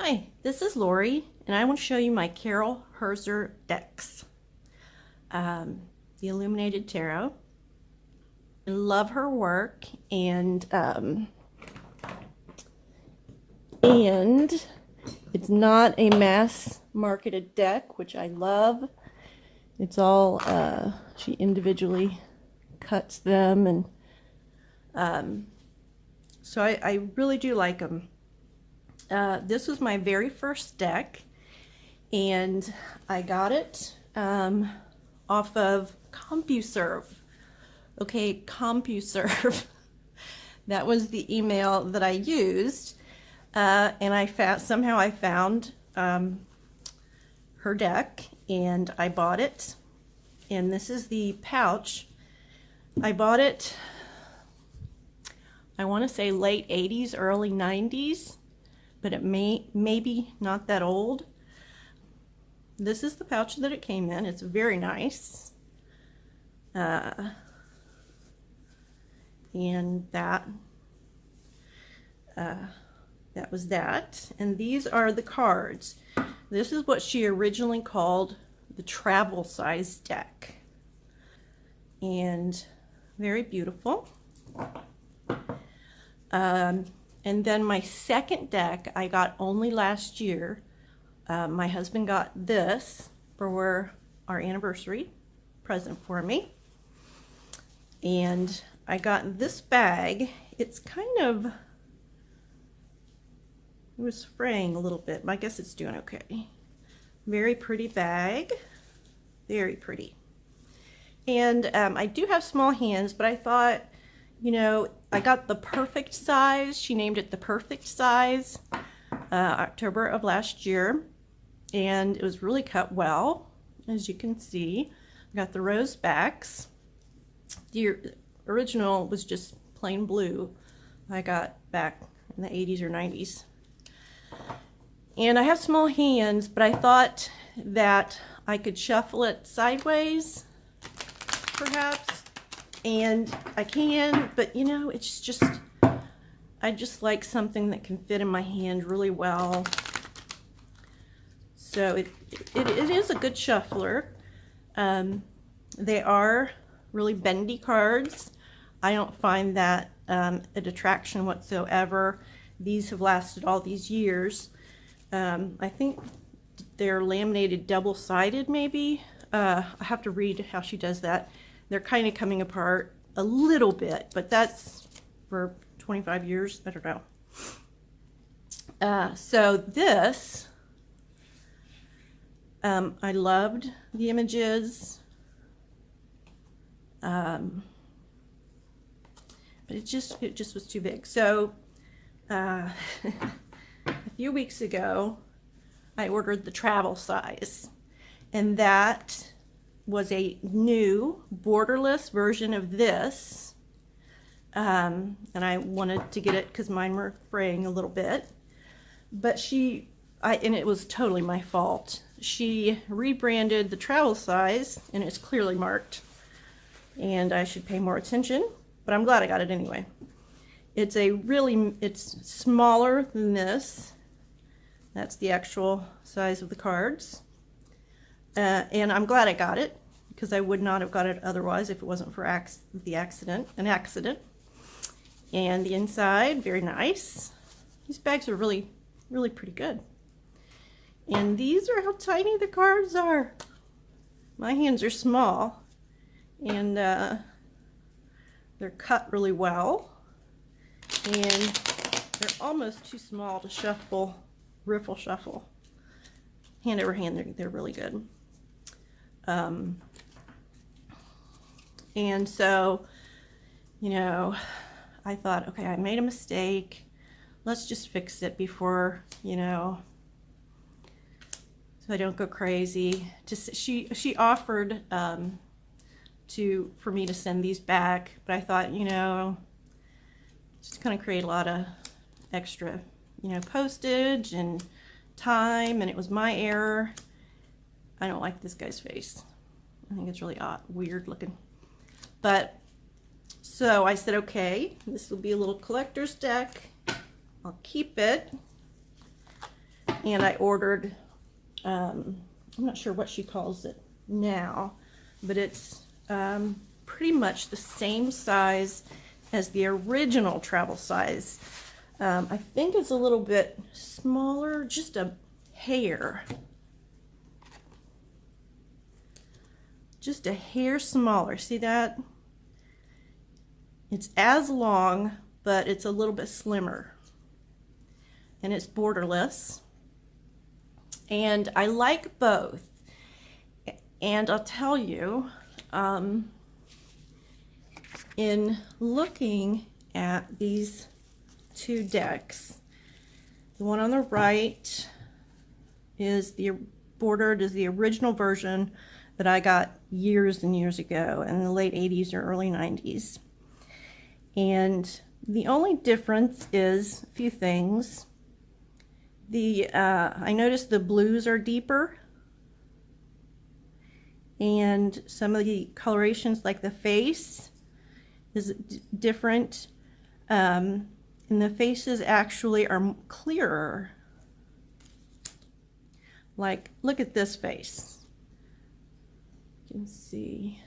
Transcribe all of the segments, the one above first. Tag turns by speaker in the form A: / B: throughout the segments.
A: Hi, this is Lori, and I want to show you my Carol Herzer decks, the Illuminated Tarot. I love her work, and it's not a mass-marketed deck, which I love. It's all she individually cuts them, and so I really do like them. This was my very first deck, and I got it off of CompuServe. Okay, CompuServe. That was the email that I used, and I found her deck, and I bought it. And this is the pouch. I bought it, I want to say late 80s, early 90s. But it may be not that old. This is the pouch that it came in. It's very nice. And that was that. And these are the cards. This is what she originally called the travel size deck. And very beautiful. And then my second deck I got only last year. My husband got this for our anniversary present for me. And I got this bag. It's kind of, it was fraying a little bit, but I guess it's doing okay. Very pretty bag. Very pretty. And I do have small hands, but I thought, you know, I got the perfect size. She named it the perfect size, October of last year. And it was really cut well, as you can see. I got the rose backs. The original was just plain blue. I got back in the 80s or 90s. And I have small hands, but I thought that I could shuffle it sideways, perhaps. And I can, but you know, it's just, I just like something that can fit in my hand really well. So it is a good shuffler. They are really bendy cards. I don't find that a detraction whatsoever. These have lasted all these years. I think they're laminated double-sided maybe. I have to read how she does that. They're kind of coming apart a little bit, but that's for 25 years. I don't know. So this, I loved the images, but it just was too big. So a few weeks ago, I ordered the travel size, and that was a new borderless version of this, and I wanted to get it because mine were fraying a little bit, but and it was totally my fault. She rebranded the travel size, and it's clearly marked, and I should pay more attention, but I'm glad I got it anyway. It's smaller than this. That's the actual size of the cards. And I'm glad I got it, because I would not have got it otherwise if it wasn't for an accident. And the inside, very nice. These bags are really, really pretty good. And these are how tiny the cards are. My hands are small, and they're cut really well. And they're almost too small to riffle shuffle. Hand over hand, they're really good. And so, you know, I thought, okay, I made a mistake. Let's just fix it before, you know, so I don't go crazy. She offered for me to send these back, but I thought, you know, it's just going to create a lot of extra, you know, postage and time, and it was my error. I don't like this guy's face. I think it's really odd, weird looking. But so I said, okay, this will be a little collector's deck. I'll keep it. And I ordered, I'm not sure what she calls it now, but it's pretty much the same size as the original travel size. I think it's a little bit smaller, just a hair. Just a hair smaller. See that? It's as long, but it's a little bit slimmer. And it's borderless. And I like both. And I'll tell you, in looking at these two decks, the one on the right is the original version that I got years and years ago in the late 80s or early 90s. And the only difference is a few things. I noticed the blues are deeper, and some of the colorations, like the face, is different. And the faces actually are clearer. Like, look at this face. You can see.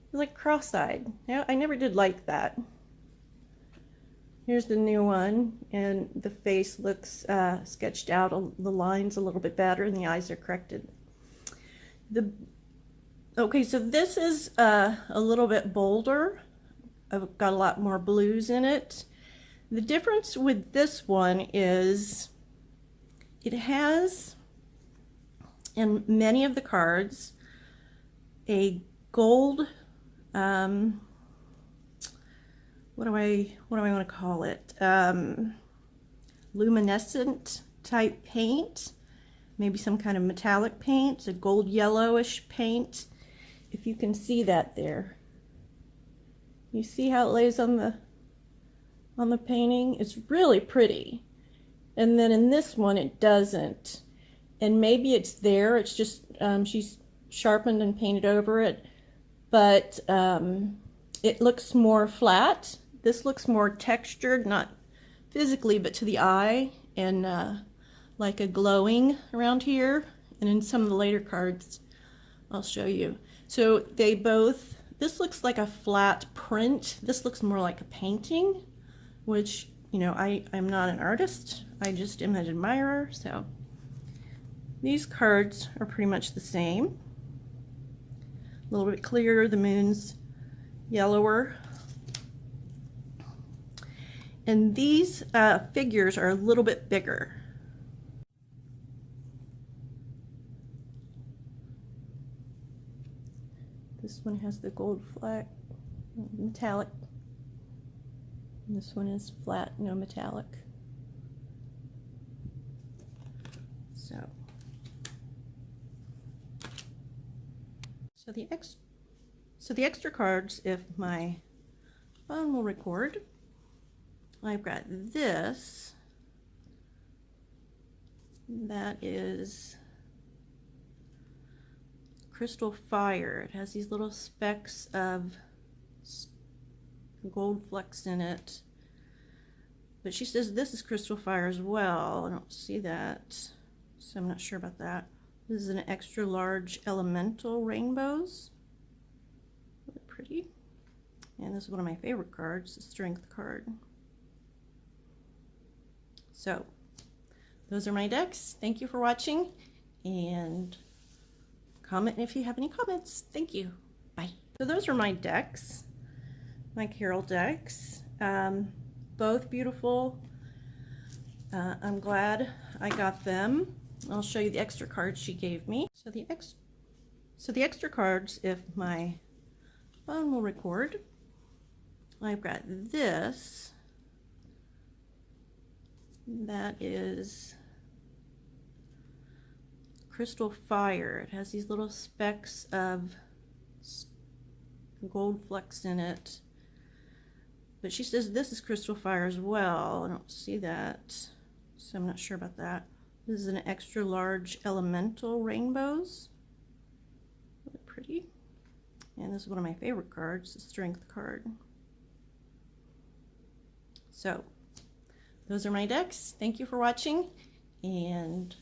A: It's like cross-eyed. I never did like that. Here's the new one, and the face looks sketched out, the lines a little bit better, and the eyes are corrected. Okay, so this is a little bit bolder. I've got a lot more blues in it. The difference with this one is it has, in many of the cards, a gold, what do I want to call it? Luminescent type paint, maybe some kind of metallic paint, a gold yellowish paint. If you can see that there, you see how it lays on the painting? It's really pretty. And then in this one it doesn't, and maybe it's there. It's just she's sharpened and painted over it, but it looks more flat. This looks more textured, not physically, but to the eye, and like a glowing around here. And in some of the later cards, I'll show you. So they both, this looks like a flat print. This looks more like a painting, which, you know, I'm not an artist. I just am an admirer. So these cards are pretty much the same. A little bit clearer, the moon's yellower. And these figures are a little bit bigger. This one has the gold flat, metallic. And this one is flat, no metallic. So the extra cards, if my phone will record, I've got this. That is Crystal Fire. It has these little specks of gold flecks in it. But she says this is Crystal Fire as well. I don't see that, so I'm not sure about that. This is an extra large elemental rainbows. Really pretty. And this is one of my favorite cards, the Strength card. So those are my decks. Thank you for watching, and comment if you have any comments. Thank you. Bye. So those are my decks, my Carol decks. Both beautiful. I'm glad I got them. I'll show you the extra cards she gave me. So the extra cards, if my phone will record, I've got this. That is Crystal Fire. It has these little specks of gold flecks in it. But she says this is Crystal Fire as well. I don't see that, so I'm not sure about that. This is an extra large elemental rainbows. Really pretty. And this is one of my favorite cards, the Strength card. So those are my decks. Thank you for watching, and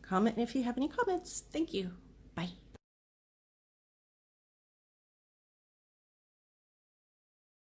A: comment if you have any comments. Thank you.